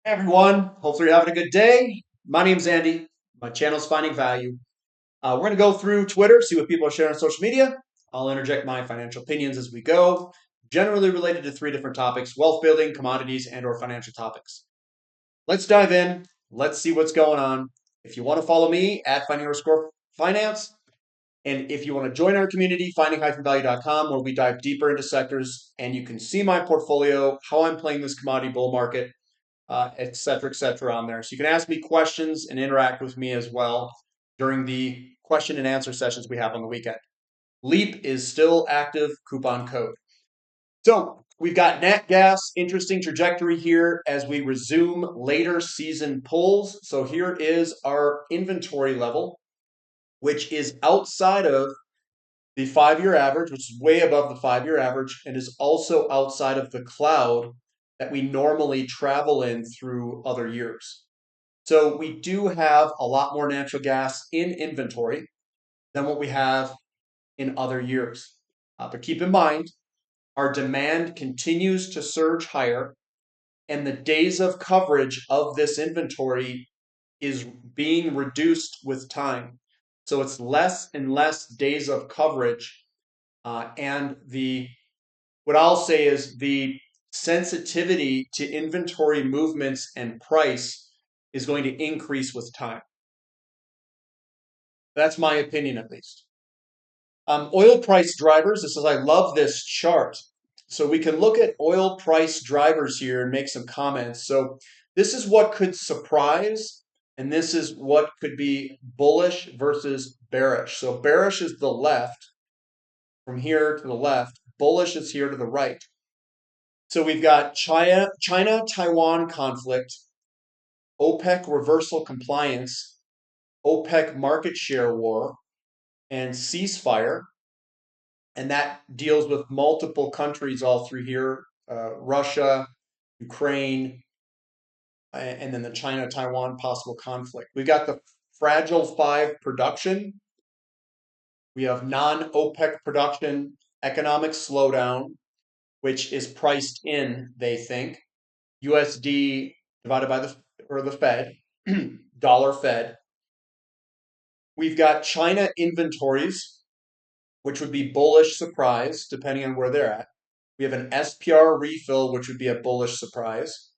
Hey everyone, hopefully you're having a good day. My name's Andy. My channel's Finding Value. We're going to go through Twitter, see what people are sharing on social media. I'll interject my financial opinions as we go, generally related to three different topics: wealth building, commodities, and/or financial topics. Let's dive in. Let's see what's going on. If you want to follow me at Finding_Finance, and if you want to join our community, finding-value.com, where we dive deeper into sectors and you can see my portfolio, how I'm playing this commodity bull market, et cetera, on there. So you can ask me questions and interact with me as well during the question and answer sessions we have on the weekend. LEAP is still active, coupon code. So we've got nat gas, interesting trajectory here as we resume later season pulls. So here is our inventory level, which is outside of the 5-year average, which is way above the 5-year average, and is also outside of the cloud that we normally travel in through other years. So we do have a lot more natural gas in inventory than what we have in other years. But keep in mind, our demand continues to surge higher, and the days of coverage of this inventory is being reduced with time. So it's less and less days of coverage, and what I'll say is the sensitivity to inventory movements and price is going to increase with time. That's my opinion, at least. Oil price drivers. I love this chart. So we can look at oil price drivers here and make some comments. So this is what could surprise, and this is what could be bullish versus bearish. So bearish is the left, from here to the left. Bullish is here to the right. So we've got China-Taiwan conflict, OPEC reversal compliance, OPEC market share war, and ceasefire. And that deals with multiple countries all through here: Russia, Ukraine, and then the China-Taiwan possible conflict. We've got the fragile five production. We have non-OPEC production, economic slowdown, which is priced in, they think. USD divided by the Fed, dollar Fed. We've got China inventories, which would be bullish surprise, depending on where they're at. We have an SPR refill, which would be a bullish surprise.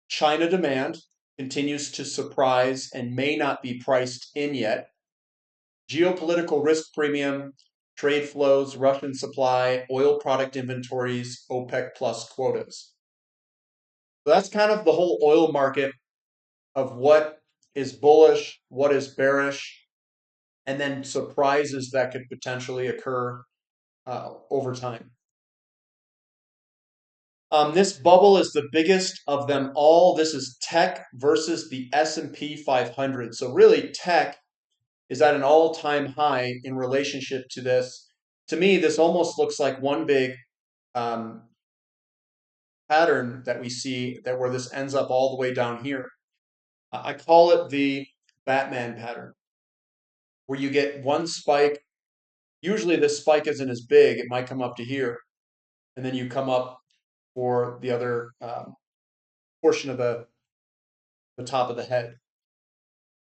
China demand continues to surprise and may not be priced in yet. Geopolitical risk premium, trade flows, Russian supply, oil product inventories, OPEC plus quotas. So that's kind of the whole oil market of what is bullish, what is bearish, and then surprises that could potentially occur over time. This bubble is the biggest of them all. This is tech versus the S&P 500. So really, tech is at an all-time high in relationship to this. To me, this almost looks like one big um, pattern that we see, that where this ends up all the way down here. I call it the Batman pattern, where you get one spike. Usually this spike isn't as big. It might come up to here, and then you come up for the other portion of the top of the head.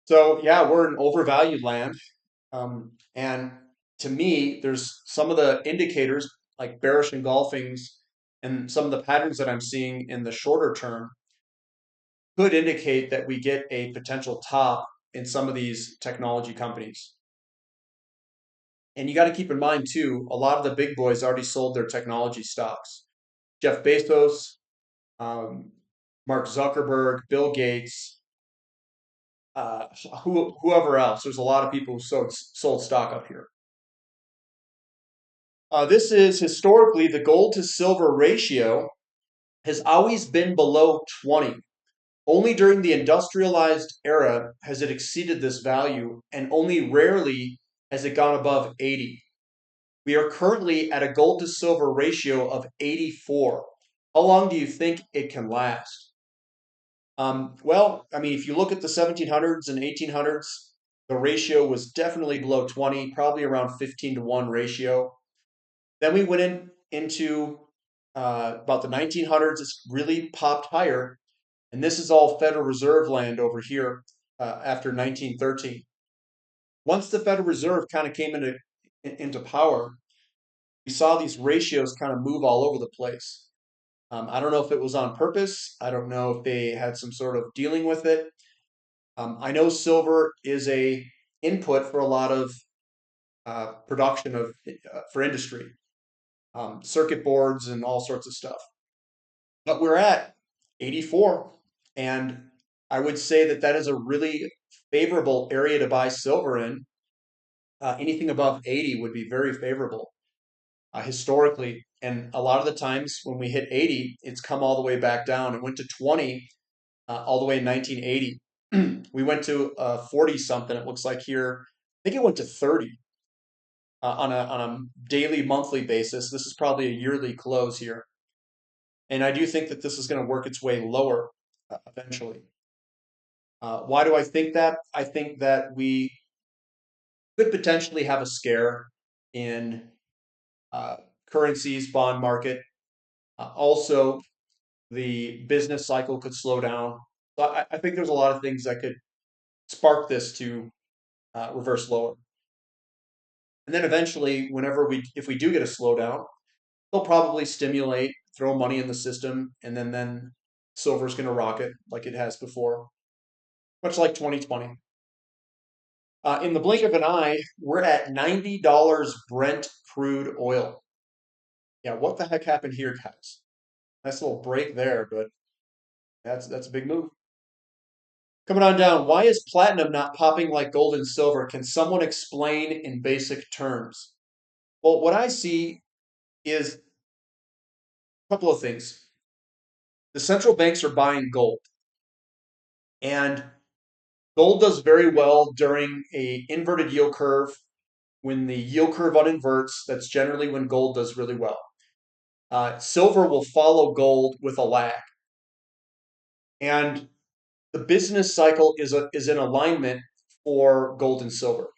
So yeah, we're in overvalued land. And to me, there's some of the indicators like bearish engulfings and some of the patterns that I'm seeing in the shorter term could indicate that we get a potential top in some of these technology companies. And you got to keep in mind too, a lot of the big boys already sold their technology stocks. Jeff Bezos, um, Mark Zuckerberg, Bill Gates, whoever else. There's a lot of people who sold stock up here. This is historically the gold to silver ratio has always been below 20. Only during the industrialized era has it exceeded this value, and only rarely has it gone above 80. We are currently at a gold to silver ratio of 84. How long do you think it can last? Well, I mean, if you look at the 1700s and 1800s, the ratio was definitely below 20, probably around 15-to-1 ratio. Then we went into about the 1900s. It's really popped higher. And this is all Federal Reserve land over here after 1913. Once the Federal Reserve kind of came into power, we saw these ratios kind of move all over the place. I don't know if it was on purpose. I don't know if they had some sort of dealing with it. I know silver is a input for a lot of production of for industry, circuit boards and all sorts of stuff. But we're at 84, and I would say that that is a really favorable area to buy silver in. Anything above 80 would be very favorable historically. And a lot of the times when we hit 80, it's come all the way back down. It went to 20 all the way in 1980. We went to 40 something, it looks like here. I think it went to 30 on a daily, monthly basis. This is probably a yearly close here. And I do think that this is going to work its way lower eventually. Why do I think that? I think that we could potentially have a scare in currencies, bond market. Also, the business cycle could slow down. So I think there's a lot of things that could spark this to reverse lower. And then eventually, if we do get a slowdown, they'll probably stimulate, throw money in the system, and then silver's going to rocket like it has before, much like 2020. In the blink of an eye, we're at $90 Brent crude oil. Yeah, what the heck happened here, guys? Nice little break there, but that's a big move. Coming on down, why is platinum not popping like gold and silver? Can someone explain in basic terms? Well, what I see is a couple of things. The central banks are buying gold, and gold does very well during a inverted yield curve. When the yield curve uninverts, that's generally when gold does really well. Silver will follow gold with a lag, and the business cycle is in alignment for gold and silver.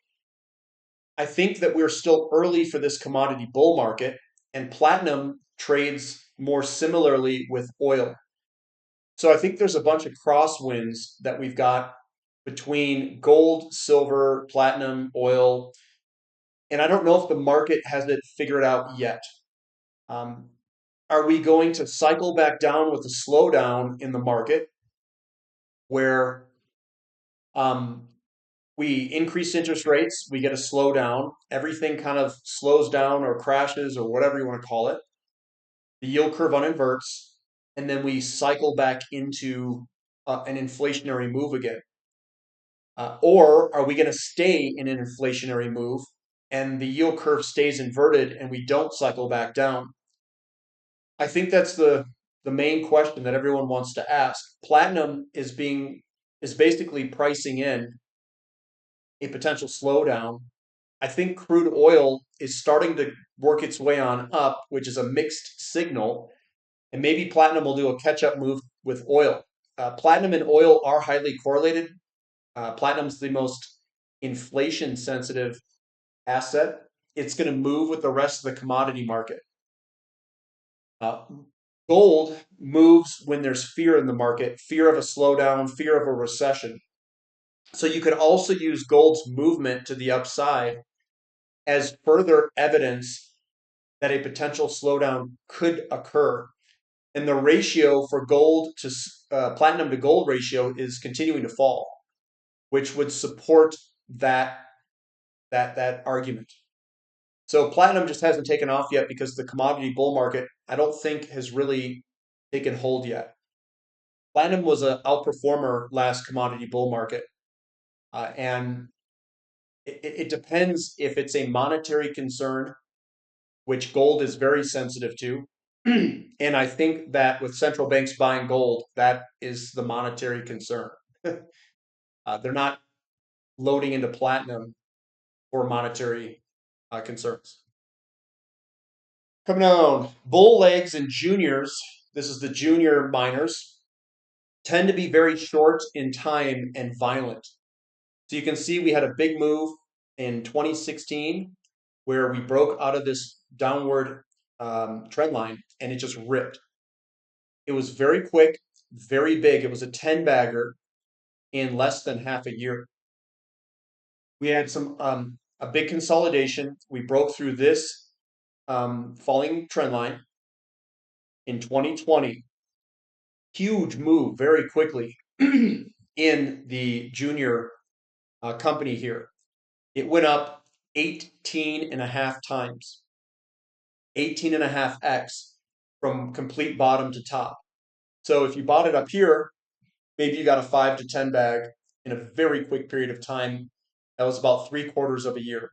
I think that we're still early for this commodity bull market, and platinum trades more similarly with oil. So I think there's a bunch of crosswinds that we've got between gold, silver, platinum, oil, and I don't know if the market has it figured out yet. Um, are we going to cycle back down with a slowdown in the market where um, we increase interest rates, we get a slowdown, everything kind of slows down or crashes or whatever you want to call it. The yield curve uninverts, and then we cycle back into an inflationary move again. Or are we going to stay in an inflationary move and the yield curve stays inverted and we don't cycle back down? I think that's the main question that everyone wants to ask. Platinum is basically pricing in a potential slowdown. I think crude oil is starting to work its way on up, which is a mixed signal, and maybe platinum will do a catch-up move with oil. Platinum and oil are highly correlated. Platinum's the most inflation-sensitive asset. It's going to move with the rest of the commodity market. Uh, Gold moves when there's fear in the market, fear of a slowdown, fear of a recession. So you could also use gold's movement to the upside as further evidence that a potential slowdown could occur. And the ratio for gold to platinum to gold ratio is continuing to fall, which would support that argument. So platinum just hasn't taken off yet because the commodity bull market, I don't think, has really taken hold yet. Platinum was an outperformer last commodity bull market, and it depends if it's a monetary concern, which gold is very sensitive to. And I think that with central banks buying gold, that is the monetary concern. They're not loading into platinum for monetary concerns. Coming down, bull legs and juniors, this is the junior miners, tend to be very short in time and violent. So you can see we had a big move in 2016 where we broke out of this downward trend line and it just ripped. It was very quick. very big. It was a 10 bagger in less than half a year. We had a big consolidation. We broke through this falling trend line in 2020. Huge move very quickly in the junior company here. It went up 18 and a half times, 18 and a half X from complete bottom to top. So if you bought it up here, maybe you got a 5 to 10 bag in a very quick period of time. That was about 3/4 of a year.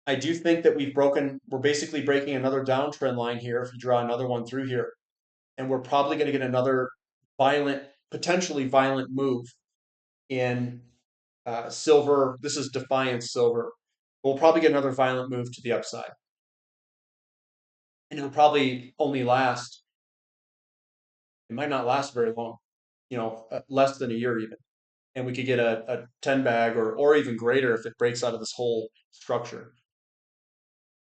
I do think that we're basically breaking another downtrend line here if you draw another one through here. And we're probably going to get another potentially violent move in silver. This is Defiance silver. We'll probably get another violent move to the upside. And it'll probably only last, it might not last very long, less than a year even. And we could get a 10 bag or even greater if it breaks out of this whole structure.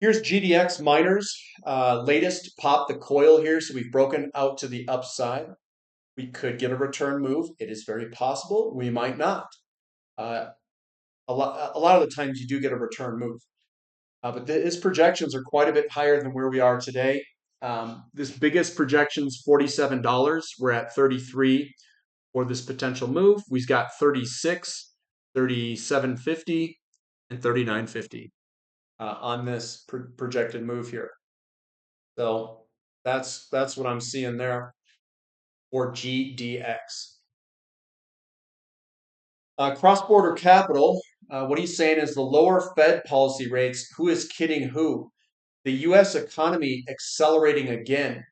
Here's GDX miners, latest pop the coil here. So we've broken out to the upside. We could get a return move. It is very possible. We might not. A lot of the times you do get a return move. But his projections are quite a bit higher than where we are today. This biggest projection's $47. We're at 33 for this potential move. We've got 36, 37.50, and 39.50 on this projected move here. So that's what I'm seeing there for GDX. Cross-border capital, what he's saying is the lower Fed policy rates, who is kidding who? The U.S. economy accelerating again.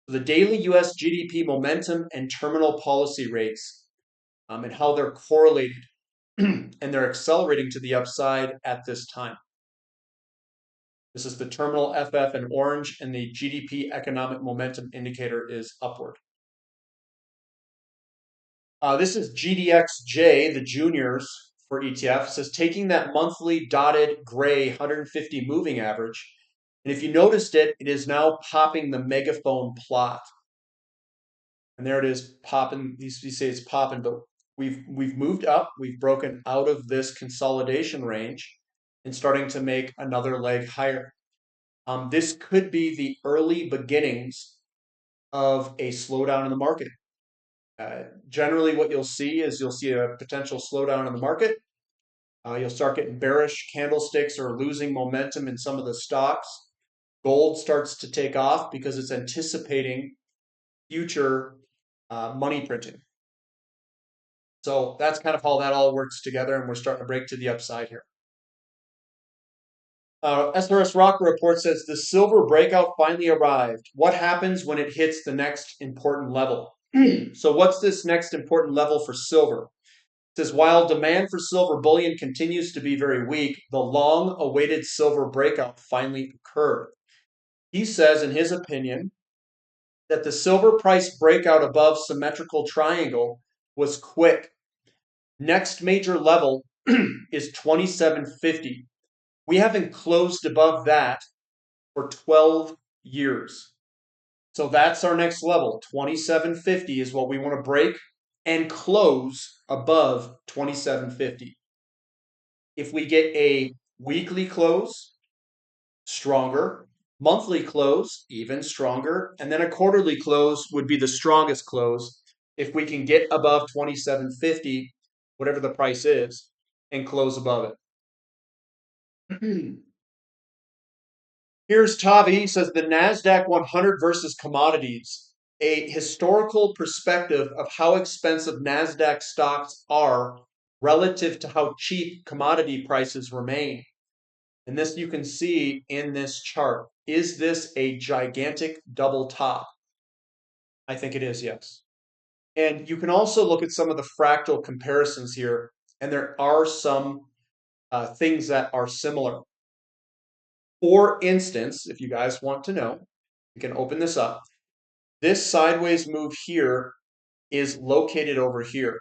The daily U.S. GDP momentum and terminal policy rates and how they're correlated and they're accelerating to the upside at this time. This is the terminal FF in orange and the GDP economic momentum indicator is upward. This is GDXJ, the juniors for ETF. It says taking that monthly dotted gray 150 moving average. And if you noticed it, it is now popping the megaphone plot. And there it is popping. We say it's popping, but we've moved up. We've broken out of this consolidation range and starting to make another leg higher. This could be the early beginnings of a slowdown in the market. Generally, what you'll see is you'll see a potential slowdown in the market. You'll start getting bearish candlesticks or losing momentum in some of the stocks. Gold starts to take off because it's anticipating future money printing. So that's kind of how that all works together, and we're starting to break to the upside here. SRS Rocker report says the silver breakout finally arrived. What happens when it hits the next important level? So what's this next important level for silver? It says while demand for silver bullion continues to be very weak, the long-awaited silver breakout finally occurred. He says, in his opinion, that the silver price breakout above symmetrical triangle was quick. Next major level is 27.50. We haven't closed above that for 12 years. So that's our next level. 27.50 is what we want to break and close above 27.50. If we get a weekly close, stronger. Monthly close, even stronger. And then a quarterly close would be the strongest close if we can get above 27.50, whatever the price is, and close above it. Here's Tavi. He says the Nasdaq 100 versus commodities, a historical perspective of how expensive Nasdaq stocks are relative to how cheap commodity prices remain. And this you can see in this chart. Is this a gigantic double top? I think it is, yes. And you can also look at some of the fractal comparisons here, and there are some things that are similar. For instance, if you guys want to know, you can open this up. This sideways move here is located over here.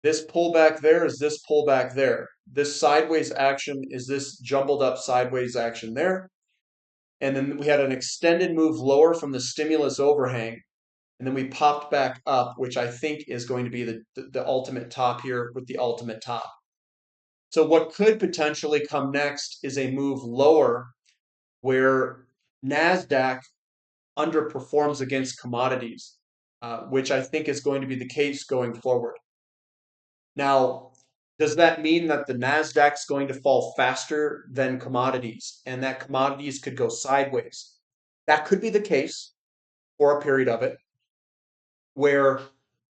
This pullback there is this pullback there. This sideways action is this jumbled up sideways action there. And then we had an extended move lower from the stimulus overhang. and then we popped back up, which I think is going to be the ultimate top here with the ultimate top. So what could potentially come next is a move lower where Nasdaq underperforms against commodities, which I think is going to be the case going forward. Now, does that mean that the Nasdaq's going to fall faster than commodities and that commodities could go sideways? That could be the case for a period of it where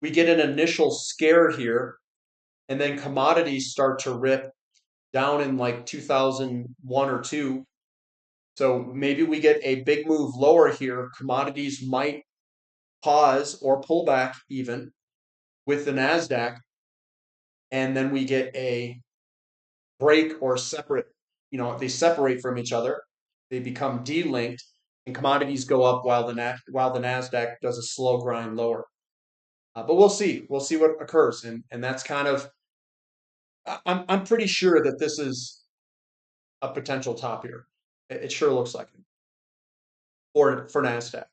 we get an initial scare here and then commodities start to rip down in like 2001 or 2. So maybe we get a big move lower here. Commodities might pause or pull back even with the Nasdaq, and then we get a break or separate, they separate from each other. They become delinked, and commodities go up while the Nasdaq does a slow grind lower. But we'll see. We'll see what occurs, and that's kind of. I'm pretty sure that this is a potential top here. It sure looks like it for Nasdaq.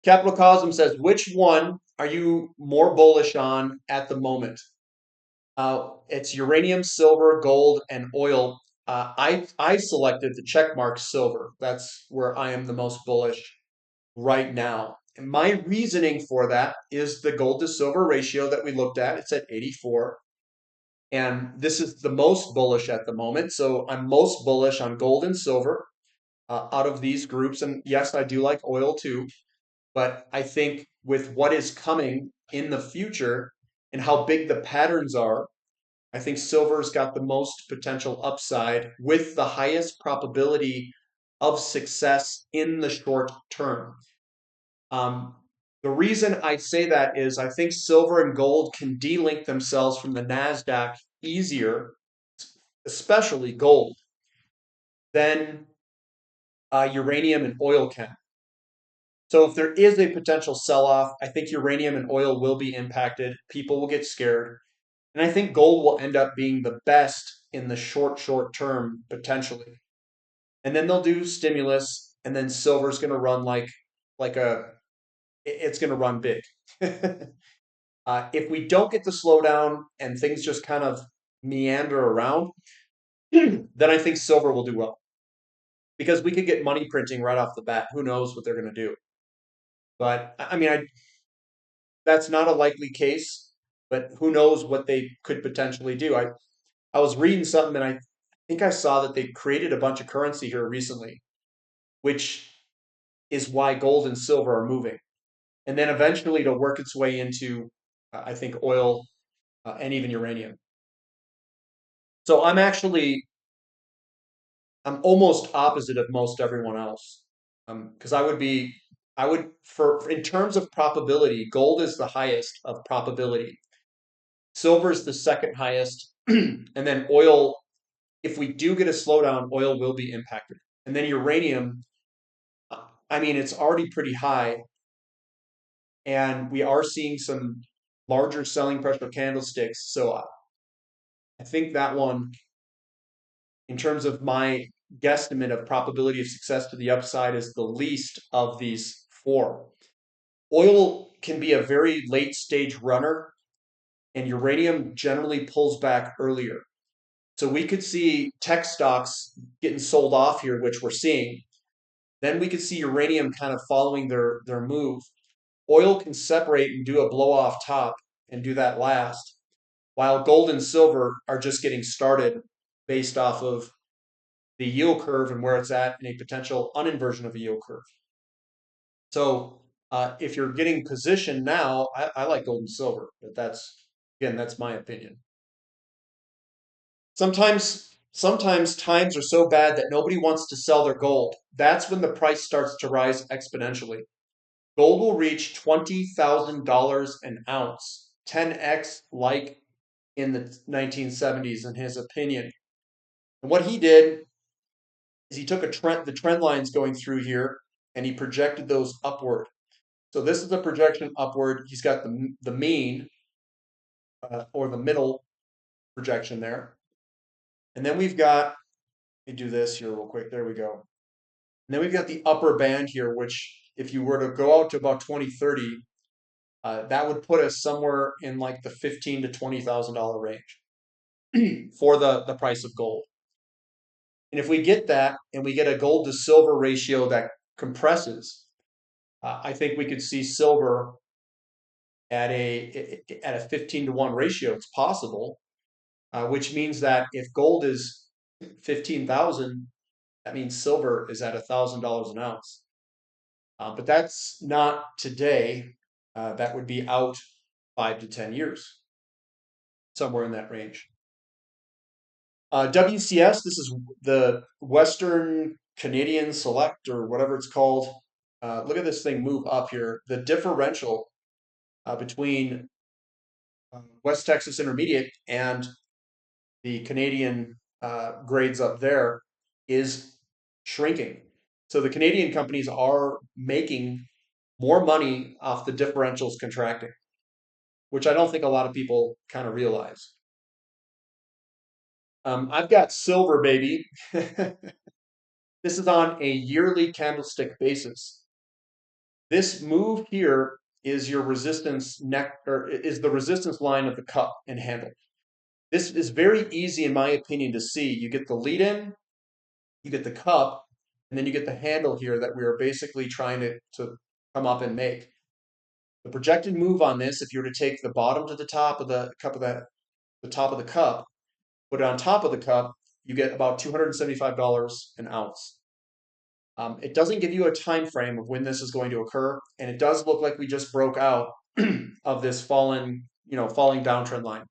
Capital Cosm says, which one are you more bullish on at the moment? It's uranium, silver, gold, and oil. I selected the checkmark silver. That's where I am the most bullish right now. And my reasoning for that is the gold to silver ratio that we looked at. It's at 84. And this is the most bullish at the moment. So I'm most bullish on gold and silver out of these groups. And yes, I do like oil too. But I think with what is coming in the future and how big the patterns are, I think silver's got the most potential upside with the highest probability of success in the short term. The reason I say that is I think silver and gold can delink themselves from the NASDAQ easier, especially gold, than uranium and oil can. So if there is a potential sell-off, I think uranium and oil will be impacted. People will get scared. And I think gold will end up being the best in the short term, potentially. And then they'll do stimulus, and then silver's going to run it's going to run big. If we don't get the slowdown and things just kind of meander around, then I think silver will do well. Because we could get money printing right off the bat. Who knows what they're going to do? But I mean, that's not a likely case, but who knows what they could potentially do. I was reading something and I think I saw that they created a bunch of currency here recently, which is why gold and silver are moving. And then eventually it'll work its way into, I think, oil and even uranium. So I'm almost opposite of most everyone else. Because in terms of probability, gold is the highest of probability. Silver is the second highest. And then oil, if we do get a slowdown, oil will be impacted. And then uranium, I mean, it's already pretty high. And we are seeing some larger selling pressure candlesticks. So I think that one, in terms of my guesstimate of probability of success to the upside, is the least of these four. Oil can be a very late stage runner, and uranium generally pulls back earlier. So we could see tech stocks getting sold off here, which we're seeing. Then we could see uranium kind of following their move. Oil can separate and do a blow off top and do that last, while gold and silver are just getting started based off of the yield curve and where it's at in a potential uninversion of a yield curve. So if you're getting positioned now, I like gold and silver, but that's my opinion. Sometimes times are so bad that nobody wants to sell their gold. That's when the price starts to rise exponentially. Gold will reach $20,000 an ounce, 10x like in the 1970s, in his opinion. And what he did is he took the trend lines going through here, and he projected those upward. So this is a projection upward. He's got the mean or the middle projection there. And then we've got, let me do this here real quick. There we go. And then we've got the upper band here, which if you were to go out to about 2030, that would put us somewhere in like the $15,000 to $20,000 range for the price of gold. And if we get that and we get a gold to silver ratio that compresses, I think we could see silver at a 15 to 1 ratio. It's possible, which means that if gold is 15,000, that means silver is at $1,000 an ounce. But that's not today. That would be out 5 to 10 years, somewhere in that range. WCS, this is the Western Canadian Select or whatever it's called. Look at this thing move up here. The differential between West Texas Intermediate and the Canadian grades up there is shrinking. So the Canadian companies are making more money off the differentials contracting, which I don't think a lot of people kind of realize. I've got silver, baby. This is on a yearly candlestick basis. This move here is your resistance neck, or is the resistance line of the cup and handle. This is very easy, in my opinion, to see. You get the lead in, you get the cup, and then you get the handle here that we are basically trying to come up and make. The projected move on this, if you were to take the bottom to the top of the cup of the top of the cup, put it on top of the cup, you get about $275 an ounce. It doesn't give you a time frame of when this is going to occur, and it does look like we just broke out of this falling downtrend line.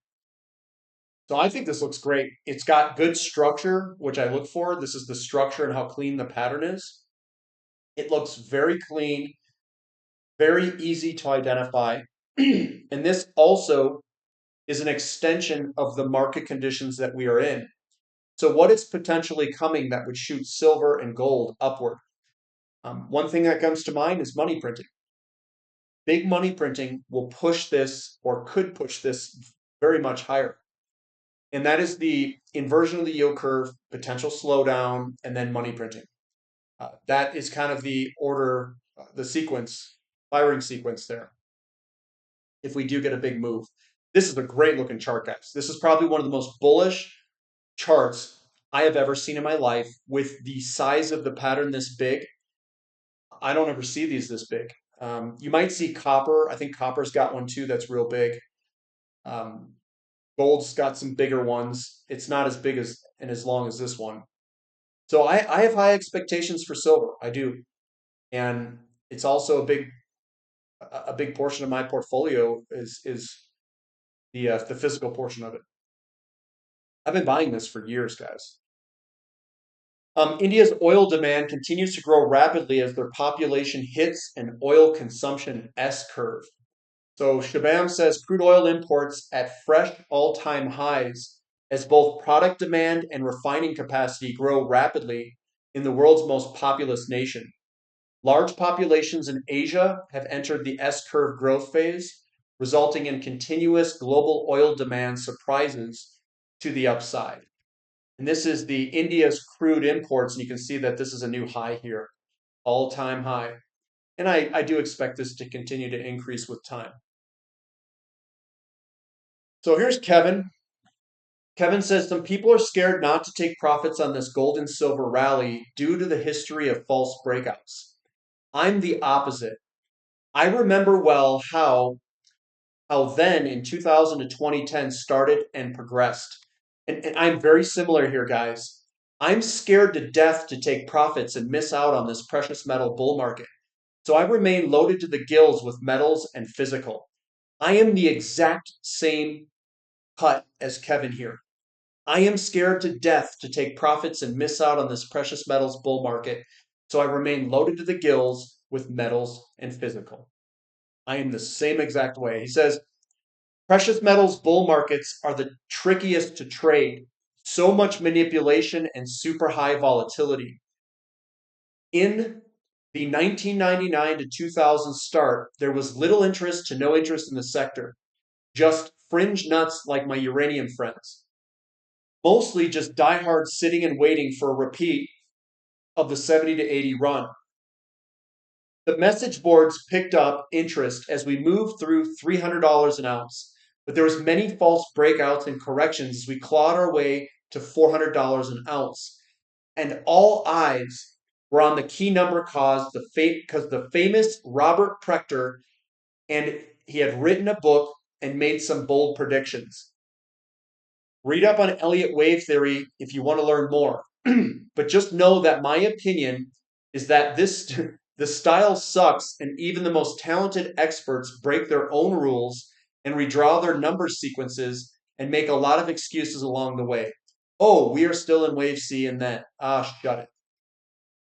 So I think this looks great. It's got good structure, which I look for. This is the structure and how clean the pattern is. It looks very clean, very easy to identify. And this also is an extension of the market conditions that we are in. So what is potentially coming that would shoot silver and gold upward? One thing that comes to mind is money printing. Big money printing will push this, or could push this, very much higher. And that is the inversion of the yield curve, potential slowdown, and then money printing. That is kind of the order, the sequence, firing sequence there. If we do get a big move, this is a great looking chart, guys. This is probably one of the most bullish charts I have ever seen in my life, with the size of the pattern this big. I don't ever see these this big. You might see copper. I think copper's got one too that's real big. Um, Gold's got some bigger ones. It's not as big as and as long as this one. So I have high expectations for silver. I do. And it's also a big portion of my portfolio is the physical portion of it. I've been buying this for years, guys. India's oil demand continues to grow rapidly as their population hits an oil consumption S curve. So Shabam says crude oil imports at fresh all-time highs as both product demand and refining capacity grow rapidly in the world's most populous nation. Large populations in Asia have entered the S-curve growth phase, resulting in continuous global oil demand surprises to the upside. And this is the India's crude imports, and you can see that this is a new high here, all-time high. And I do expect this to continue to increase with time. So here's Kevin. Kevin says some people are scared not to take profits on this gold and silver rally due to the history of false breakouts. I'm the opposite. I remember well how then in 2000 to 2010 started and progressed. And I'm very similar here, guys. I'm scared to death to take profits and miss out on this precious metal bull market. So I remain loaded to the gills with metals and physical. I am the exact same cut as Kevin here. I am scared to death to take profits and miss out on this precious metals bull market. So I remain loaded to the gills with metals and physical. I am the same exact way. He says, precious metals bull markets are the trickiest to trade. So much manipulation and super high volatility. In the 1999 to 2000 start, there was little interest to no interest in the sector. Just fringe nuts like my uranium friends. Mostly just diehard sitting and waiting for a repeat of the 70 to 80 run. The message boards picked up interest as we moved through $300 an ounce, but there was many false breakouts and corrections as we clawed our way to $400 an ounce. And all eyes were on the key number because the famous Robert Prechter, and he had written a book and made some bold predictions. Read up on Elliott Wave theory if you want to learn more. But just know that my opinion is that the style sucks, and even the most talented experts break their own rules and redraw their number sequences and make a lot of excuses along the way. Oh, we are still in wave C and then, shut it.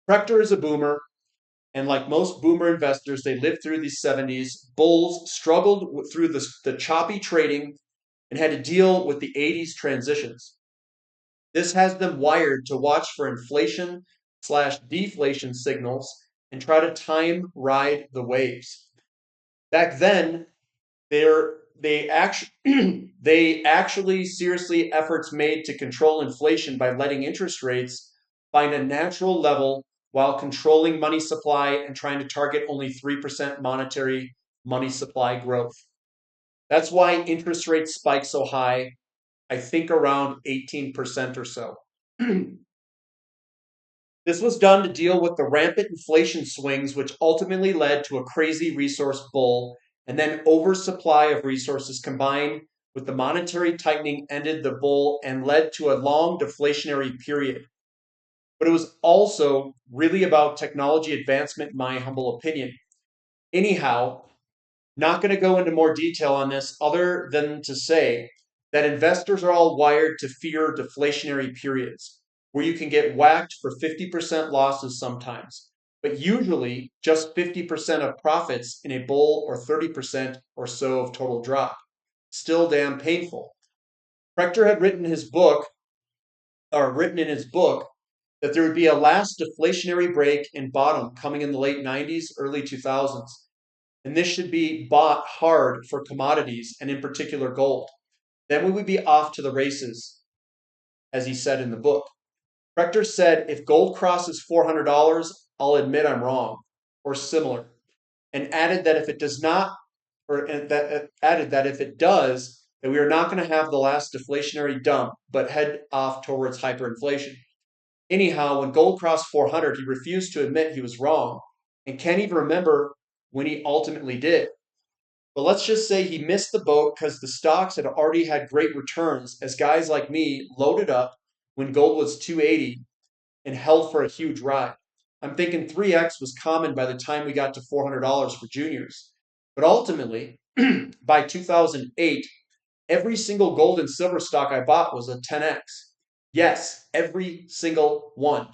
Prechter is a boomer, and like most boomer investors, they lived through these 70s. Bulls struggled through the choppy trading and had to deal with the 80s transitions. This has them wired to watch for inflation slash deflation signals and try to time ride the waves. Back then, they actually they actually seriously efforts made to control inflation by letting interest rates find a natural level while controlling money supply and trying to target only 3% monetary money supply growth. That's why interest rates spike so high, I think around 18% or so. This was done to deal with the rampant inflation swings, which ultimately led to a crazy resource bull, and then oversupply of resources combined with the monetary tightening ended the bull and led to a long deflationary period. But it was also really about technology advancement, in my humble opinion. Anyhow, not going to go into more detail on this other than to say that investors are all wired to fear deflationary periods where you can get whacked for 50% losses sometimes, but usually just 50% of profits in a bull or 30% or so of total drop. Still damn painful. Prechter had written in his book that there would be a last deflationary break and bottom coming in the late 90s, early 2000s. And this should be bought hard for commodities and in particular gold. Then we would be off to the races, as he said in the book. Prechter said, if gold crosses $400, I'll admit I'm wrong, or similar, and added that if it does not, added that if it does, that we are not going to have the last deflationary dump, but head off towards hyperinflation. Anyhow, when gold crossed 400, he refused to admit he was wrong, and can't even remember when he ultimately did. But let's just say he missed the boat because the stocks had already had great returns as guys like me loaded up when gold was 280 and held for a huge ride. I'm thinking 3x was common by the time we got to $400 for juniors. But ultimately, by 2008, every single gold and silver stock I bought was a 10x. Yes, every single one.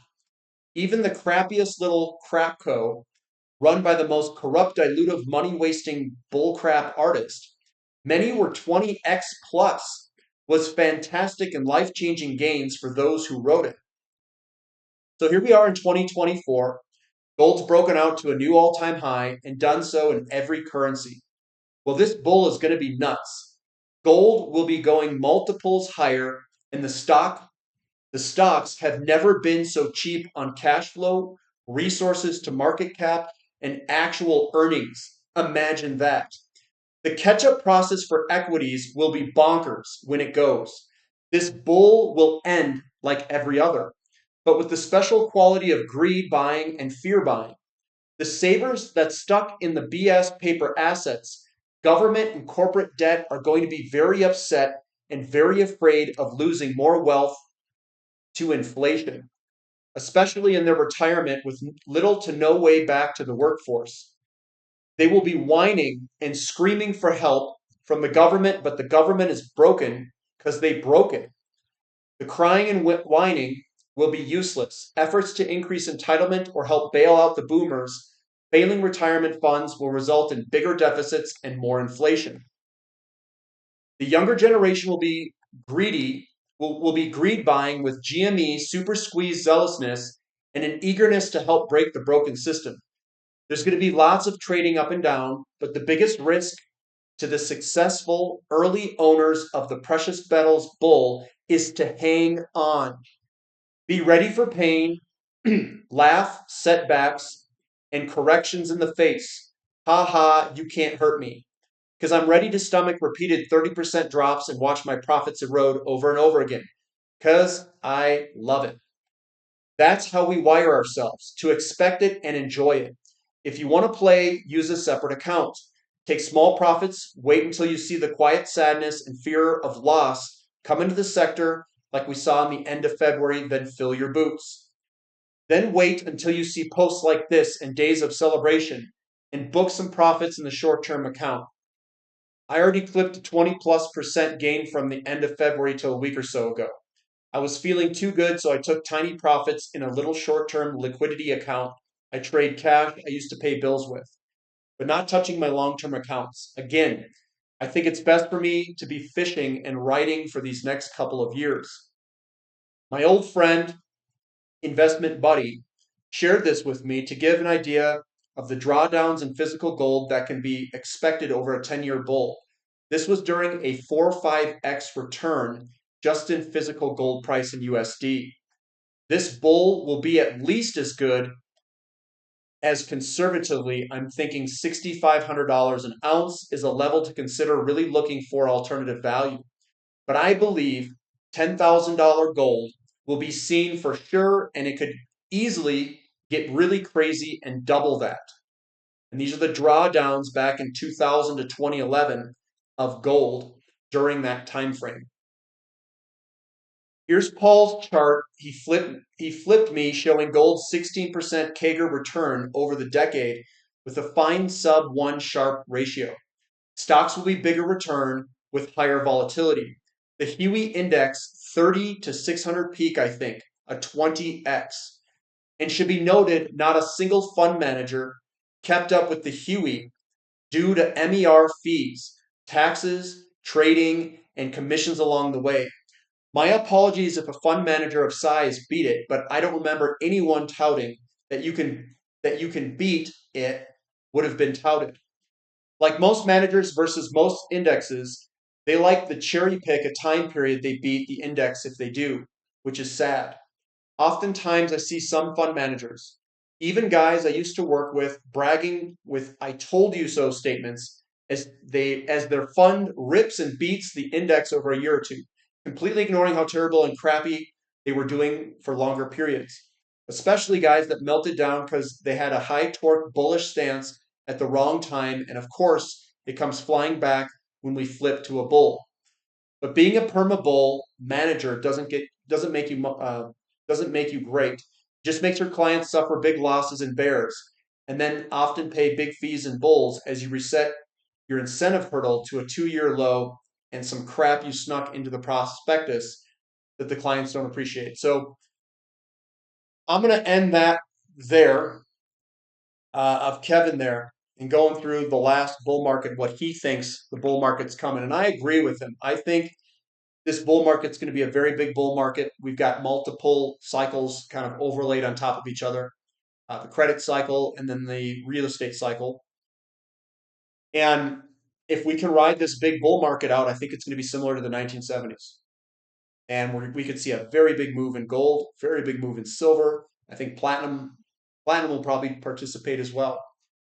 Even the crappiest little crapco run by the most corrupt, dilutive, money-wasting bullcrap artist. Many were 20x plus, was fantastic and life-changing gains for those who wrote it. So here we are in 2024. Gold's broken out to a new all-time high and done so in every currency. Well, this bull is going to be nuts. Gold will be going multiples higher, and the stocks have never been so cheap on cash flow, resources to market cap, and actual earnings. Imagine that. The catch-up process for equities will be bonkers when it goes. This bull will end like every other, but with the special quality of greed buying and fear buying. The savers that stuck in the BS paper assets, government and corporate debt are going to be very upset and very afraid of losing more wealth to inflation, especially in their retirement with little to no way back to the workforce. They will be whining and screaming for help from the government, but the government is broken because they broke it. The crying and whining will be useless. Efforts to increase entitlement or help bail out the boomers, failing retirement funds will result in bigger deficits and more inflation. The younger generation will be greedy, will be greed buying with GME, super squeeze zealousness, and an eagerness to help break the broken system. There's going to be lots of trading up and down, but the biggest risk to the successful early owners of the precious metals bull is to hang on. Be ready for pain, laugh, setbacks, and corrections in the face. Ha ha, you can't hurt me. Because I'm ready to stomach repeated 30% drops and watch my profits erode over and over again. Because I love it. That's how we wire ourselves to expect it and enjoy it. If you want to play, use a separate account. Take small profits, wait until you see the quiet sadness and fear of loss come into the sector, like we saw in the end of February, then fill your boots. Then wait until you see posts like this and days of celebration and book some profits in the short term account. I already clipped a 20+% gain from the end of February till a week or so ago. I was feeling too good, so I took tiny profits in a little short term liquidity account. I trade cash I used to pay bills with, but not touching my long term accounts. Again, I think it's best for me to be fishing and writing for these next couple of years. My old friend, investment buddy, shared this with me to give an idea of the drawdowns in physical gold that can be expected over a 10-year bull. This was during a 4 or 5x return just in physical gold price in USD. This bull will be at least as good as conservatively. I'm thinking $6,500 an ounce is a level to consider really looking for alternative value. But I believe $10,000 gold will be seen for sure, and it could easily get really crazy and double that. And these are the drawdowns back in 2000 to 2011 of gold during that time frame. Here's Paul's chart. He flipped me, showing gold's 16% CAGR return over the decade with a fine sub 1 Sharpe ratio. Stocks will be bigger return with higher volatility. The Huey index 30 to 600 peak, I think, a 20x. And should be noted, not a single fund manager kept up with the Huey due to MER fees, taxes, trading, and commissions along the way. My apologies if a fund manager of size beat it, but I don't remember anyone touting that you can beat it would have been touted. Like most managers versus most indexes, they like to cherry pick a time period they beat the index if they do, which is sad. Oftentimes I see some fund managers, even guys I used to work with, bragging with "I told you so" statements as their fund rips and beats the index over a year or two, completely ignoring how terrible and crappy they were doing for longer periods. Especially guys that melted down because they had a high torque bullish stance at the wrong time, and of course it comes flying back when we flip to a bull. But being a perma bull manager doesn't make you great. It just makes your clients suffer big losses in bears, and then often pay big fees in bulls as you reset your incentive hurdle to a 2-year low and some crap you snuck into the prospectus that the clients don't appreciate. So I'm going to end that there of Kevin there and going through the last bull market, what he thinks the bull market's coming. And I agree with him. I think this bull market's going to be a very big bull market. We've got multiple cycles kind of overlaid on top of each other, the credit cycle and then the real estate cycle. And if we can ride this big bull market out, I think it's going to be similar to the 1970s. And we could see a very big move in gold, very big move in silver. I think platinum will probably participate as well.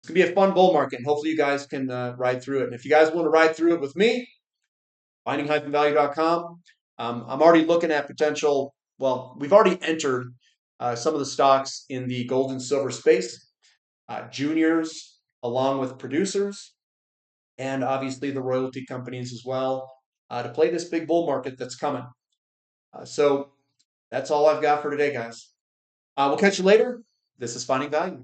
It's going to be a fun bull market, and hopefully you guys can ride through it. And if you guys want to ride through it with me, finding-value.com. I'm already looking at potential, well, we've already entered some of the stocks in the gold and silver space, juniors along with producers, and obviously the royalty companies as well, to play this big bull market that's coming. So that's all I've got for today, guys. We'll catch you later. This is Finding Value.